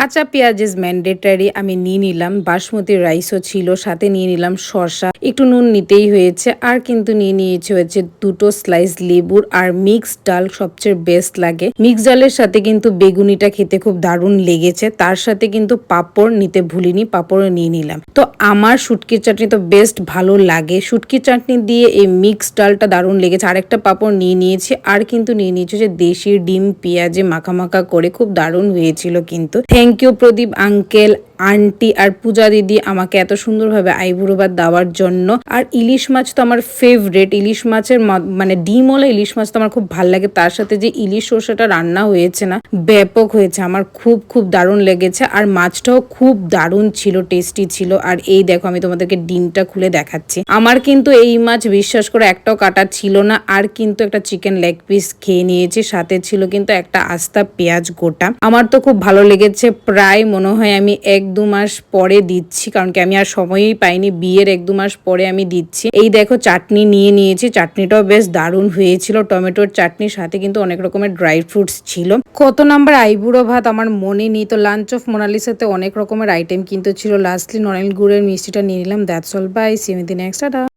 কাঁচা পেঁয়াজ is mandatory, আমি নিয়ে নিলাম। বাসমতি রাইসও ছিল, সাথে নিয়ে নিলাম শসা, একটু নুন নিতেই হয়েছে। আর কিন্তু নিয়ে নিয়েছে হচ্ছে 2টো স্লাইস লেবুর আর মিক্সড ডাল সবচেয়ে বেস্ট লাগে। মিক্সড ডালের সাথে কিন্তু বেগুনিটা খেতে খুব দারুণ লেগেছে। তার সাথে কিন্তু পাঁপড় নিতে ভুলিনি, পাঁপড়ও নিয়ে নিলাম। তো আমার শুটকির চাটনি তো বেস্ট ভালো লাগে, শুটকির চাটনি দিয়ে এই মিক্সড ডালটা দারুণ লেগেছে। আরেকটা পাঁপড় নিয়ে নিয়েছি, আর কিন্তু নিয়ে নিয়েছি যে দেশি ডিম পেঁয়াজে মাখা মাখা করে, খুব দারুণ হয়েছিল কিন্তু। Thank you Pradeep uncle, aunty আর পূজা দিদি আমাকে এত সুন্দরভাবে আইবুড়ো ভাত দেওয়ার জন্য। আর ইলিশ মাছ তো আমার ফেভারেট, ইলিশ মাছের মানে ডিমওয়ালা ইলিশ মাছ তো আমার খুব ভালো লাগে। তার সাথে যে ইলিশ সর্ষেটা রান্না হয়েছে না, ব্যাপক হয়েছে, আমার খুব খুব দারুণ লেগেছে। আর মাছটাও খুব দারুণ ছিল, টেস্টি ছিল। আর এই দেখো আমি তোমাদেরকে ডিমটা খুলে দেখাচ্ছি। আমার কিন্তু এই মাছ বিশ্বাস করে একটাও কাটা ছিল না। আর কিন্তু একটা চিকেন লেগ পিস খেয়ে নিয়েছি, সাথে ছিল কিন্তু একটা আস্তা পেঁয়াজ গোটা। আমার তো খুব ভালো লেগেছে। প্রায় মনে হয় আমি 1-2 মাস পরে দিচ্ছি, কারণ কি আমি আর সময়ই পাইনি, বিয়ের 1-2 মাস পরে আমি দিচ্ছি। এই দেখো চাটনি নিয়ে নিয়েছি, চাটনিটাও বেশ দারুণ হয়েছিল, টমেটোর চাটনির সাথে কিন্তু অনেক রকমের ড্রাই ফ্রুটস ছিল। কত নাম্বার আইবুড়ো ভাত আমার মনে নেই। তো লাঞ্চ অফ মোনালিসাতে অনেক রকমের আইটেম কিন্তু ছিল। লাস্টলি নড়াইল গুড়ের মিষ্টিটা নিয়ে নিলাম। That's all, bye, see you in the next.